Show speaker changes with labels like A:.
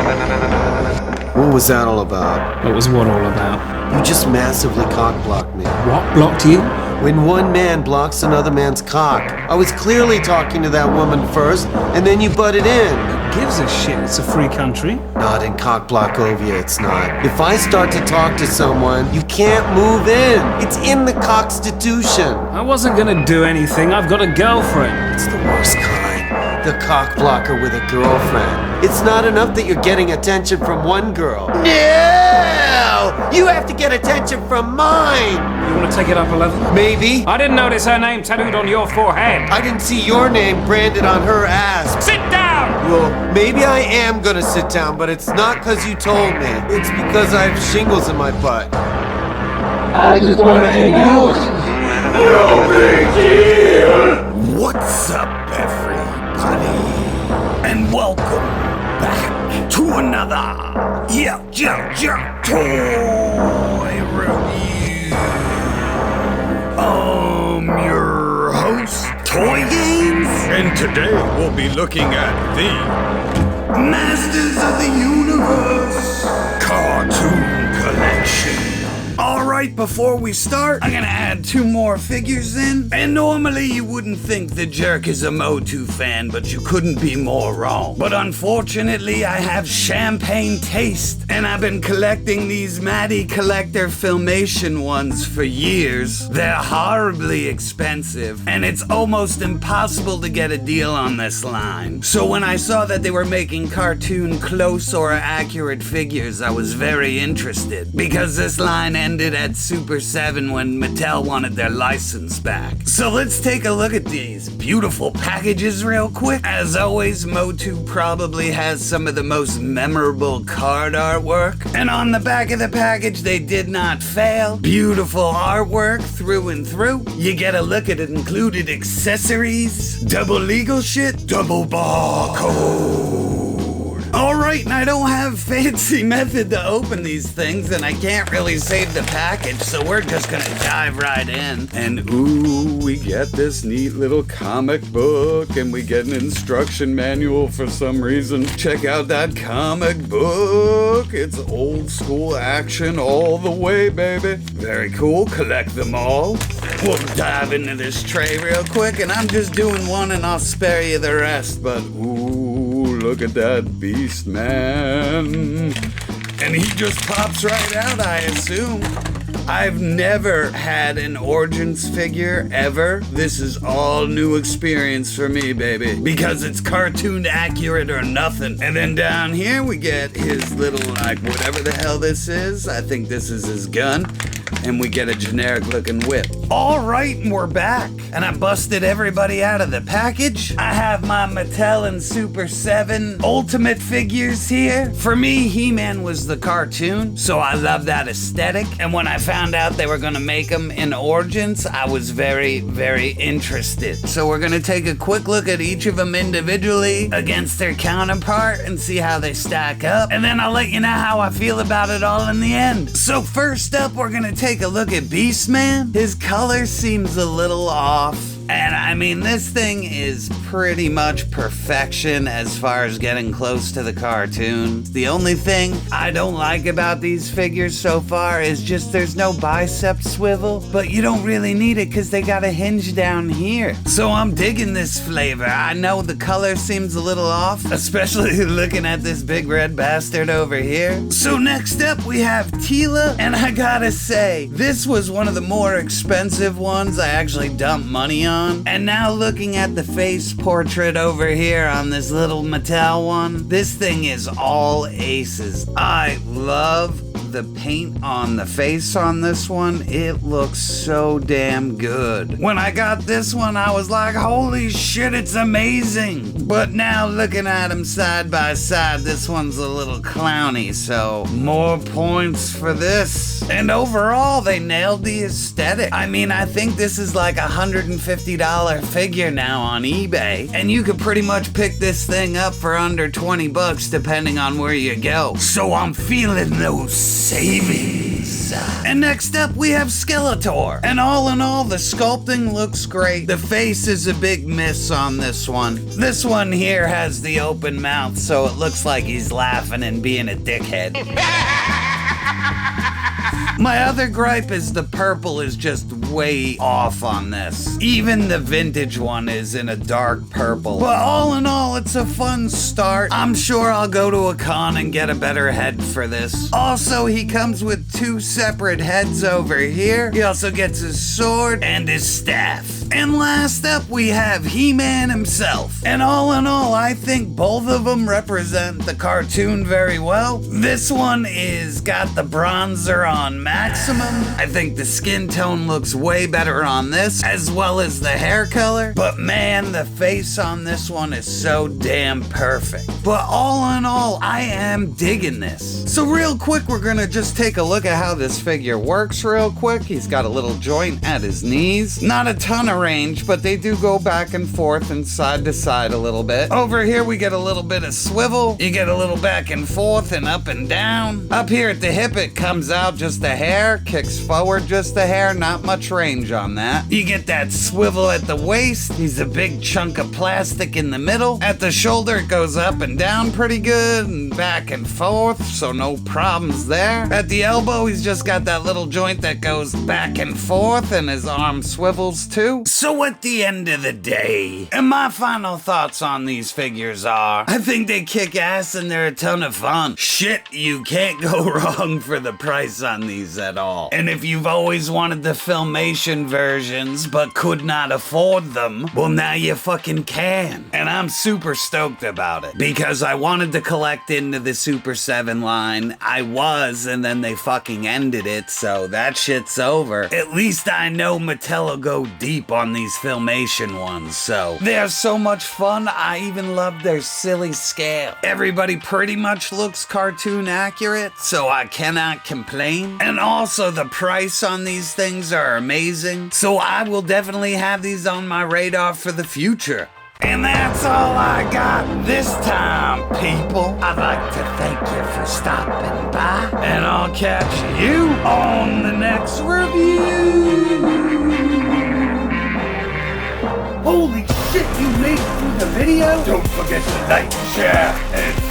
A: What was that all about?
B: What was what all about?
A: You just massively cock-blocked me.
B: What blocked you?
A: When one man blocks another man's cock. I was clearly talking to that woman first, and then you butted in.
B: Who gives a shit? It's a free country.
A: Not in Cockblockovia, it's not. If I start to talk to someone, you can't move in. It's in the Constitution.
B: I wasn't gonna do anything. I've got a girlfriend.
A: It's the worst kind. The cock blocker with a girlfriend. It's not enough that you're getting attention from one girl. No! You have to get attention from mine!
B: You wanna take it up a level?
A: Maybe.
B: I didn't notice her name tattooed on your forehead.
A: I didn't see your name branded on her ass.
B: Sit down!
A: Well, maybe I am gonna sit down, but it's not because you told me. It's because I have shingles in my butt.
C: I just wanna hang out. No big deal. What's up, everybody? And welcome back to another YoJoeJerk toy review. Your host, Toy Games, and today we'll be looking at the Masters of the Universe Cartoon Collection. Alright, before we start, I'm gonna add 2 more figures in. And normally you wouldn't think the Jerk is a MOTU fan, but you couldn't be more wrong. But unfortunately, I have champagne taste, and I've been collecting these Matty Collector Filmation ones for years. They're horribly expensive, and it's almost impossible to get a deal on this line. So when I saw that they were making cartoon close or accurate figures, I was very interested, because this line ended at Super 7 when Mattel wanted their license back. So let's take a look at these beautiful packages real quick. As always, MOTU probably has some of the most memorable card artwork. And on the back of the package, they did not fail. Beautiful artwork through and through. You get a look at included accessories, double legal shit, double barcode. Alright, and I don't have fancy method to open these things, and I can't really save the package, so we're just gonna dive right in. And ooh, we get this neat little comic book, and we get an instruction manual for some reason. Check out that comic book. It's old school action all the way, baby. Very cool, collect them all. We'll dive into this tray real quick, and I'm just doing one and I'll spare you the rest, but ooh, look at that beast, man. And he just pops right out, I assume. I've never had an Origins figure, ever. This is all new experience for me, baby. Because it's cartoon accurate or nothing. And then down here we get his little, like, whatever the hell this is. I think this is his gun. And we get a generic looking whip. Alright, and we're back. And I busted everybody out of the package. I have my Mattel and Super 7 Ultimate figures here. For me, He-Man was the cartoon, so I love that aesthetic. And when I found out they were gonna make them in Origins, I was very, very interested. So we're gonna take a quick look at each of them individually against their counterpart and see how they stack up. And then I'll let you know how I feel about it all in the end. So first up, we're gonna take a look at Beastman. His color seems a little off. And I mean, this thing is pretty much perfection as far as getting close to the cartoon. The only thing I don't like about these figures so far is just there's no bicep swivel, but you don't really need it because they got a hinge down here. So I'm digging this flavor. I know the color seems a little off, especially looking at this big red bastard over here. So next up we have Teela, and I gotta say, this was one of the more expensive ones I actually dumped money on. And now looking at the face portrait over here on this little Mattel one, this thing is all aces. I love the paint on the face on this one. It looks so damn good. When I got this one, I was like, holy shit, it's amazing. But now looking at them side by side, this one's a little clowny, so more points for this. And overall, they nailed the aesthetic. I mean, I think this is like $150 figure now on eBay, and you could pretty much pick this thing up for under 20 bucks depending on where you go. So I'm feeling those savings. And next up we have Skeletor. And all in all, the sculpting looks great. The face is a big miss on this one. This one here has the open mouth, so it looks like he's laughing and being a dickhead. My other gripe is the purple is just way off on this. Even the vintage one is in a dark purple. But all in all, it's a fun start. I'm sure I'll go to a con and get a better head for this. Also, he comes with 2 separate heads over here. He also gets his sword and his staff. And last up, we have He-Man himself. And all in all, I think both of them represent the cartoon very well. This one is got the bronzer on maximum. I think the skin tone looks way better on this, as well as the hair color. But man, the face on this one is so damn perfect. But all in all, I am digging this. So real quick, we're gonna just take a look at how this figure works real quick. He's got a little joint at his knees. Not a ton of range, but they do go back and forth and side to side a little bit. Over here, we get a little bit of swivel. You get a little back and forth and up and down. Up here at the hip, it comes out just a hair, kicks forward just a hair, not much range on that. You get that swivel at the waist. He's a big chunk of plastic in the middle. At the shoulder, it goes up and down pretty good and back and forth, so no problems there. At the elbow, he's just got that little joint that goes back and forth, and his arm swivels too. So at the end of the day, and my final thoughts on these figures are, I think they kick ass and they're a ton of fun. Shit, you can't go wrong for the price on these at all. And if you've always wanted the Filmation versions but could not afford them, well now you fucking can. And I'm super stoked about it because I wanted to collect into the Super 7 line. I was, and then they fucking ended it, so that shit's over. At least I know Mattel will go deep on these Filmation ones, so they're so much fun. I even love their silly scale. Everybody pretty much looks cartoon accurate, so I cannot complain. And also the price on these things are amazing, so I will definitely have these on my radar for the future. And that's all I got this time, people. I'd like to thank you for stopping by, and I'll catch you on the next review. Holy shit, you made it through the video? Don't forget to like, share, and